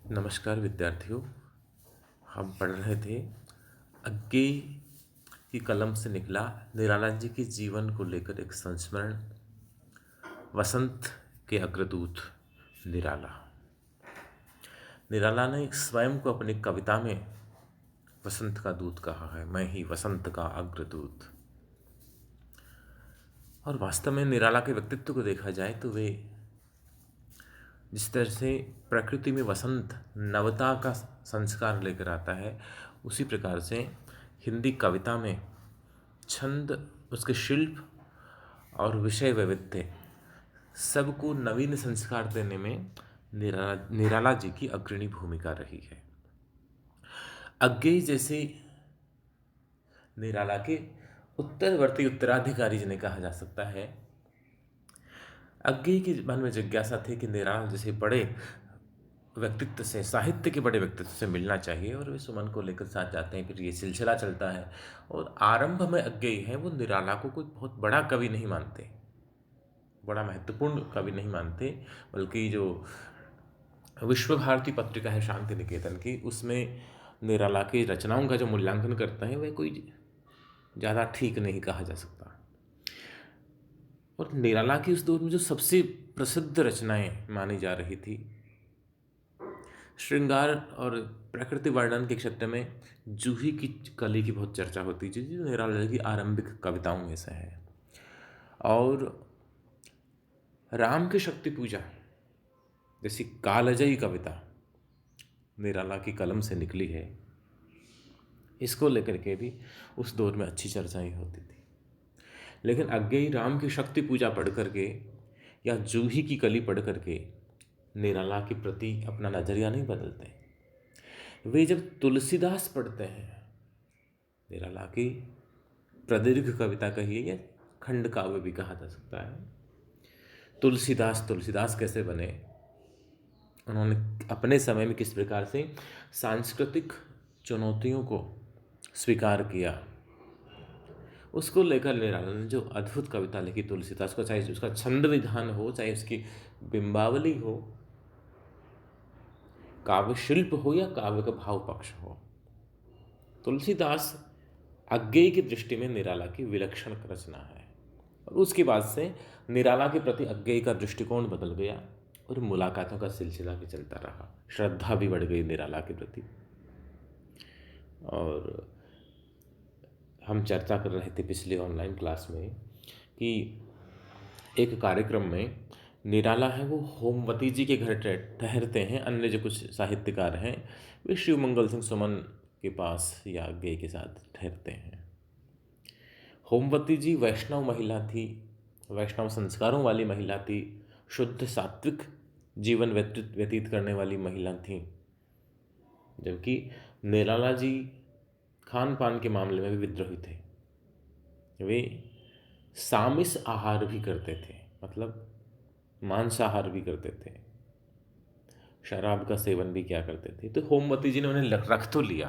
नमस्कार विद्यार्थियों। हम पढ़ रहे थे अज्ञे की कलम से निकला निराला जी के जीवन को लेकर एक संस्मरण, वसंत के अग्रदूत निराला। निराला ने स्वयं को अपनी कविता में वसंत का दूत कहा है, मैं ही वसंत का अग्रदूत। और वास्तव में निराला के व्यक्तित्व को देखा जाए तो वे जिस तरह से प्रकृति में वसंत नवता का संस्कार लेकर आता है, उसी प्रकार से हिंदी कविता में छंद, उसके शिल्प और विषय वैविध्य सबको नवीन संस्कार देने में निराला जी की अग्रणी भूमिका रही है। अज्ञेय जैसे निराला के उत्तरवर्ती उत्तराधिकारी जिन्हें कहा जा सकता है, अज्ञेय के मन में जिज्ञासा थी कि निराला जैसे बड़े व्यक्तित्व से, साहित्य के बड़े व्यक्तित्व से मिलना चाहिए, और वे सुमन को लेकर साथ जाते हैं। फिर ये सिलसिला चलता है और आरंभ में अज्ञेय है वो निराला को कोई बहुत बड़ा कवि नहीं मानते, बड़ा महत्वपूर्ण कवि नहीं मानते, बल्कि जो विश्व भारती पत्रिका है शांति निकेतन की, उसमें निराला की रचनाओं का जो मूल्यांकन करते हैं वह कोई ज़्यादा ठीक नहीं कहा जा सकता। और निराला की उस दौर में जो सबसे प्रसिद्ध रचनाएं मानी जा रही थी, श्रृंगार और प्रकृति वर्णन के क्षेत्र में जूही की कली की बहुत चर्चा होती थी, जो निराला की आरंभिक कविताओं में से है। और राम की शक्ति पूजा जैसी कालजयी कविता निराला की कलम से निकली है, इसको लेकर के भी उस दौर में अच्छी चर्चाएं होती थी। लेकिन अज्ञेय राम की शक्ति पूजा पढ़ करके या जूही की कली पढ़ करके निराला के प्रति अपना नजरिया नहीं बदलते। वे जब तुलसीदास पढ़ते हैं, निराला की प्रदीर्घ कविता कहिए या खंड काव्य भी कहा जा सकता है, तुलसीदास कैसे बने, उन्होंने अपने समय में किस प्रकार से सांस्कृतिक चुनौतियों को स्वीकार किया, उसको लेकर निराला ने जो अद्भुत कविता लिखी तुलसीदास को, चाहे उसका छंद विधान हो, चाहे उसकी बिंबावली हो, काव्य शिल्प हो या काव्य का भाव पक्ष हो, तुलसीदास अज्ञेय की दृष्टि में निराला की विलक्षण रचना है। और उसके बाद से निराला के प्रति अज्ञेय का दृष्टिकोण बदल गया और मुलाकातों का सिलसिला भी चलता रहा, श्रद्धा भी बढ़ गई निराला के प्रति। और हम चर्चा कर रहे थे पिछले ऑनलाइन क्लास में कि एक कार्यक्रम में निराला है वो होमवती जी के घर ठहरते हैं, अन्य जो कुछ साहित्यकार हैं वे शिवमंगल सिंह सुमन के पास या अज्ञेय के साथ ठहरते हैं। होमवती जी वैष्णव महिला थी, वैष्णव संस्कारों वाली महिला थी, शुद्ध सात्विक जीवन व्यतीत करने वाली महिला थी, जबकि निराला जी खान पान के मामले में भी विद्रोही थे। वे सामिस आहार भी करते थे, मतलब मांसाहार भी करते थे, शराब का सेवन भी क्या करते थे। तो होमवती जी ने उन्हें रख तो लिया,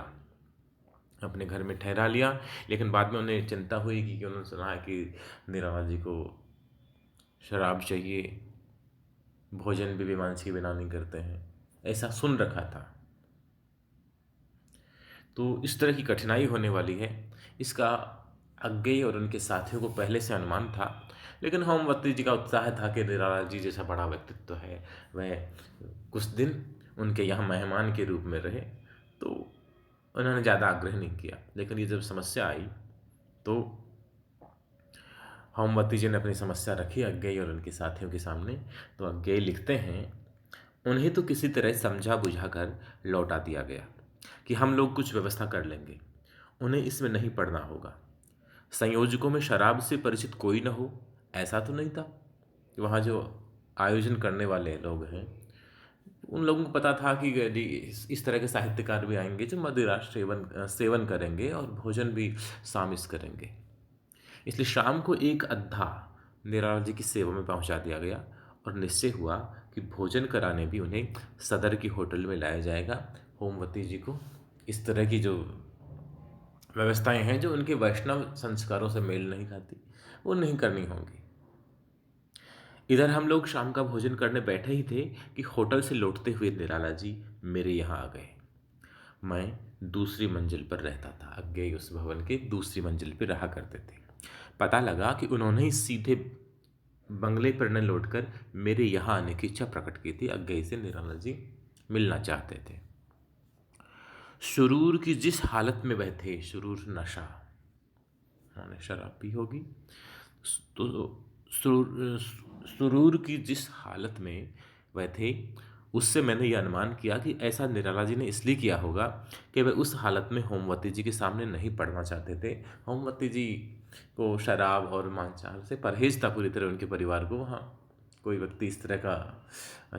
अपने घर में ठहरा लिया, लेकिन बाद में उन्हें चिंता हुई कि उन्होंने सुना है कि निराला जी को शराब चाहिए, भोजन भी विमांस के बिना नहीं करते हैं, ऐसा सुन रखा था। तो इस तरह की कठिनाई होने वाली है, इसका अज्ञेय और उनके साथियों को पहले से अनुमान था। लेकिन होमवती जी का उत्साह था कि निराला जी जैसा बड़ा व्यक्तित्व है, वह कुछ दिन उनके यहाँ मेहमान के रूप में रहे, तो उन्होंने ज़्यादा आग्रह नहीं किया। लेकिन ये जब समस्या आई तो होमवती जी ने अपनी समस्या रखी अज्ञेय और उनके साथियों के सामने। तो अज्ञेय लिखते हैं, उन्हें तो किसी तरह समझा बुझाकर लौटा दिया गया कि हम लोग कुछ व्यवस्था कर लेंगे, उन्हें इसमें नहीं पड़ना होगा। संयोजकों में शराब से परिचित कोई न हो, ऐसा तो नहीं था कि वहाँ जो आयोजन करने वाले लोग हैं उन लोगों को पता था कि इस तरह के साहित्यकार भी आएंगे जो मदिरा सेवन करेंगे और भोजन भी शामिल करेंगे। इसलिए शाम को एक अद्धा निराला जी की सेवा में पहुंचा दिया गया और निश्चय हुआ कि भोजन कराने भी उन्हें सदर की होटल में लाया जाएगा। होमवती जी को इस तरह की जो व्यवस्थाएं हैं जो उनके वैष्णव संस्कारों से मेल नहीं खाती, वो नहीं करनी होंगी। इधर हम लोग शाम का भोजन करने बैठे ही थे कि होटल से लौटते हुए निराला जी मेरे यहाँ आ गए। मैं दूसरी मंजिल पर रहता था, अज्ञेय उस भवन के दूसरी मंजिल पर रहा करते थे। पता लगा कि उन्होंने ही सीधे बंगले पर न लौटकर मेरे यहाँ आने की इच्छा प्रकट की थी। अज्ञेय से निराला जी मिलना चाहते थे। सुरूर की जिस हालत में वह थे, सुरूर नशा, उन्होंने शराब पी होगी, तो सुरूर की जिस हालत में वह थे, उससे मैंने ये अनुमान किया कि ऐसा निराला जी ने इसलिए किया होगा कि वह उस हालत में होमवती जी के सामने नहीं पड़ना चाहते थे। होमवती जी को शराब और मांसाहार से परहेज था पूरी तरह, उनके परिवार को। वहाँ कोई व्यक्ति इस तरह का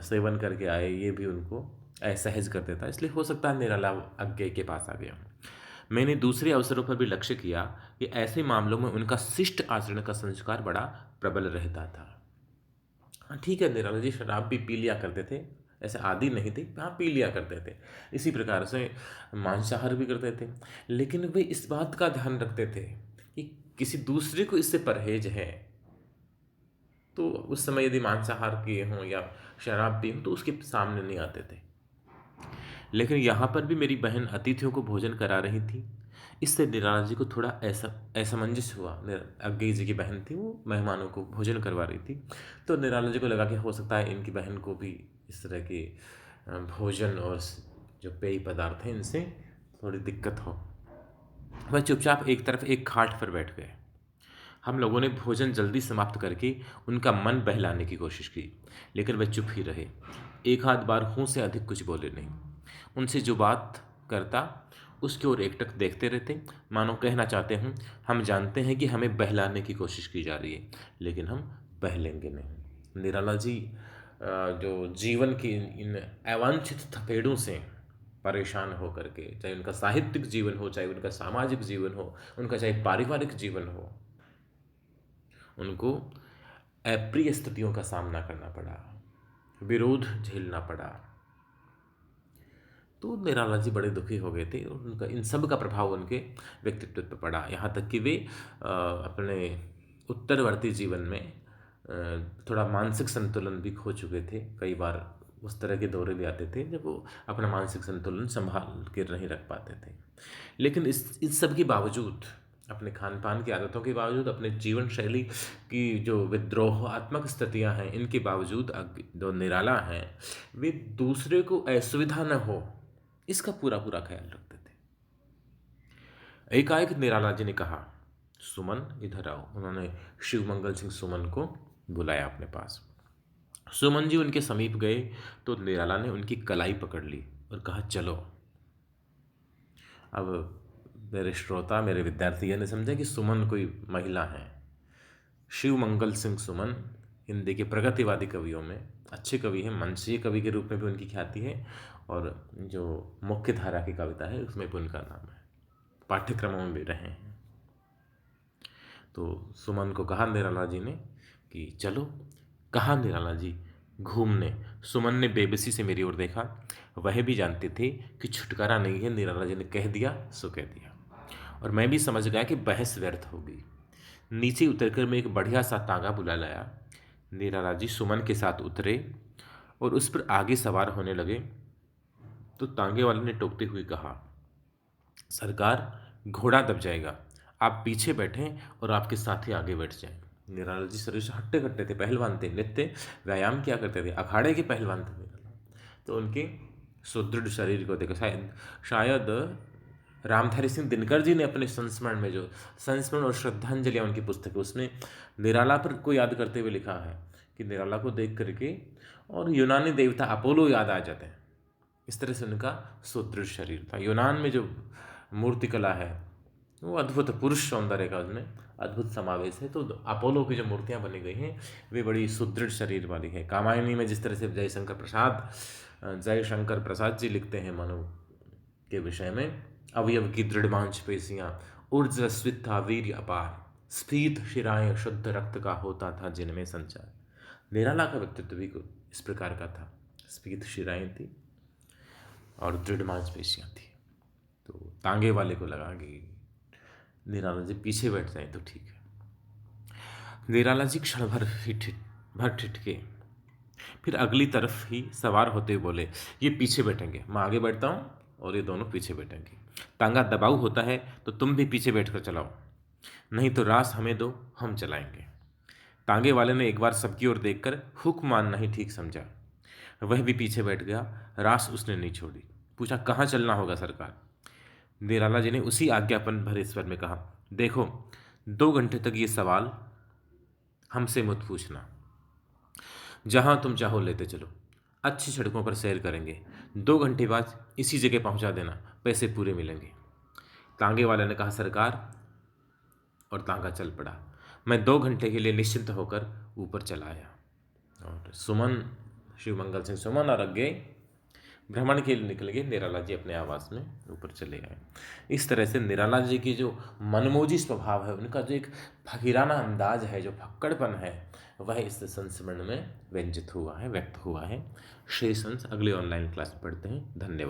सेवन करके आए, ये भी उनको असहज कर देता, इसलिए हो सकता है निराला अज्ञेय के पास आ गया। मैंने दूसरे अवसरों पर भी लक्ष्य किया कि ऐसे मामलों में उनका शिष्ट आचरण का संस्कार बड़ा प्रबल रहता था। हाँ ठीक है, निराला जी शराब भी पी लिया करते थे, ऐसे आदी नहीं थे, हाँ पी लिया करते थे। इसी प्रकार से मांसाहार भी करते थे, लेकिन वे इस बात का ध्यान रखते थे कि किसी दूसरे को इससे परहेज है, तो उस समय यदि मांसाहार किए हों या शराब पी हों तो उसके सामने नहीं आते थे। लेकिन यहाँ पर भी मेरी बहन अतिथियों को भोजन करा रही थी, इससे निराला जी को थोड़ा ऐसा असमंजस हुआ। अज्ञेय जी की बहन थी, वो मेहमानों को भोजन करवा रही थी, तो निराला जी को लगा कि हो सकता है इनकी बहन को भी इस तरह के भोजन और जो पेय पदार्थ हैं इनसे थोड़ी दिक्कत हो। वह चुपचाप एक तरफ एक खाट पर बैठ गए। हम लोगों ने भोजन जल्दी समाप्त करके उनका मन बहलाने की कोशिश की, लेकिन वह चुप ही रहे। एक आध बार हूँ से अधिक कुछ बोले नहीं। उनसे जो बात करता उसकी ओर एकटक देखते रहते, मानो कहना चाहते हूँ, हम जानते हैं कि हमें बहलाने की कोशिश की जा रही है, लेकिन हम बहलेंगे नहीं। निराला जी जो जीवन की इन अवांछित थपेड़ों से परेशान हो करके, चाहे उनका साहित्यिक जीवन हो, चाहे उनका सामाजिक जीवन हो, उनका चाहे पारिवारिक जीवन हो, उनको अप्रिय स्थितियों का सामना करना पड़ा, विरोध झेलना पड़ा। तो निराला जी बड़े दुखी हो गए थे, और उनका इन सब का प्रभाव उनके व्यक्तित्व पर पड़ा। यहाँ तक कि वे अपने उत्तरवर्ती जीवन में थोड़ा मानसिक संतुलन भी खो चुके थे। कई बार उस तरह के दौरे भी आते थे जब वो अपना मानसिक संतुलन संभाल के नहीं रख पाते थे। लेकिन इस सब के बावजूद, अपने खान पान की आदतों के बावजूद, अपने जीवन शैली की जो विद्रोहात्मक स्थितियां हैं, इनके बावजूद जो निराला हैं, वे दूसरे को असुविधा न हो इसका पूरा पूरा ख्याल रखते थे। एकाएक निराला जी ने कहा, सुमन इधर आओ। उन्होंने शिवमंगल सिंह सुमन को बुलाया अपने पास। सुमन जी उनके समीप गए तो निराला ने उनकी कलाई पकड़ ली और कहा, चलो। अब मेरे श्रोता, मेरे विद्यार्थी यह नहीं समझे कि सुमन कोई महिला है। शिवमंगल सिंह सुमन हिंदी के प्रगतिवादी कवियों में अच्छे कवि हैं, मंचीय कवि के रूप में भी उनकी ख्याति है, और जो मुख्य धारा की कविता है उसमें भी उनका नाम है, पाठ्यक्रमों में भी रहे हैं। तो सुमन को कहा निराला जी ने कि चलो। कहा निराला जी? घूमने। सुमन ने बेबसी से मेरी ओर देखा। वह भी जानते थे कि छुटकारा नहीं है। निराला जी ने कह दिया सो कह दिया, और मैं भी समझ गया कि बहस व्यर्थ होगी। नीचे उतरकर मैं एक बढ़िया सा तांगा बुला लाया। निराला जी सुमन के साथ उतरे और उस पर आगे सवार होने लगे, तो तांगे वाले ने टोकते हुए कहा, सरकार घोड़ा दब जाएगा, आप पीछे बैठें और आपके साथी आगे बैठ जाएं। निराला जी शरीर से हट्टे कट्टे थे, पहलवान थे, नित्य व्यायाम किया करते थे, अखाड़े के पहलवान थे निराला। तो उनके सुदृढ़ शरीर को देखो, शायद शायद रामधारी सिंह दिनकर जी ने अपने संस्मरण में, जो संस्मरण और श्रद्धांजलि उनकी पुस्तक है, उसमें निराला पर को याद करते हुए लिखा है कि निराला को देख करके और यूनानी देवता अपोलो याद आ जाते हैं। इस तरह से उनका सुदृढ़ शरीर था। यूनान में जो मूर्तिकला है वो अद्भुत, पुरुष सौंदर्य का उसमें अद्भुत समावेश है। तो अपोलो की जो मूर्तियाँ बनी गई हैं वे बड़ी सुदृढ़ शरीर वाली है। कामायनी में जिस तरह से जयशंकर प्रसाद जी लिखते हैं मनु के विषय में, अवयव की दृढ़ मांसपेशियाँ, ऊर्जा स्वित था वीर्य अपार, स्फीत शिराएं शुद्ध रक्त का होता था जिनमें संचार। निराला का व्यक्तित्व भी इस प्रकार का था, स्फीत शिराएं थी और दृढ़ मांसपेशियाँ थी। तो तांगे वाले को लगा कि निराला जी पीछे बैठ जाए तो ठीक है। निराला जी क्षण भर ही भर ठिठके। फिर अगली तरफ ही सवार होते हुए बोले, ये पीछे बैठेंगे, मैं आगे बैठता हूँ और ये दोनों पीछे बैठेंगे। तांगा दबाऊ होता है तो तुम भी पीछे बैठकर चलाओ, नहीं तो रास हमें दो, हम चलाएंगे। तांगे वाले ने एक बार सबकी ओर देखकर हुक्म मानना ही ठीक समझा। वह भी पीछे बैठ गया। रास उसने नहीं छोड़ी। पूछा, कहाँ चलना होगा सरकार? निराला जी ने उसी आज्ञापन भरे स्वर में कहा, देखो 2 घंटे तक ये सवाल हमसे मत पूछना, जहां तुम चाहो लेते चलो, अच्छी सड़कों पर सैर करेंगे, 2 घंटे बाद इसी जगह पहुंचा देना, पैसे पूरे मिलेंगे। तांगे वाले ने कहा, सरकार, और तांगा चल पड़ा। मैं 2 घंटे के लिए निश्चिंत होकर ऊपर चला आया। और सुमन, शिवमंगल सिंह सुमन और अज्ञे भ्रमण के लिए निकल गए। निराला जी अपने आवास में ऊपर चले आए। इस तरह से निराला जी की जो मनमोजी स्वभाव है, उनका जो एक फकीराना अंदाज है, जो फक्कड़पन है, वह इस संस्मरण में व्यंजित हुआ है, व्यक्त हुआ है। शेष अंश अगले ऑनलाइन क्लास में पढ़ते हैं। धन्यवाद।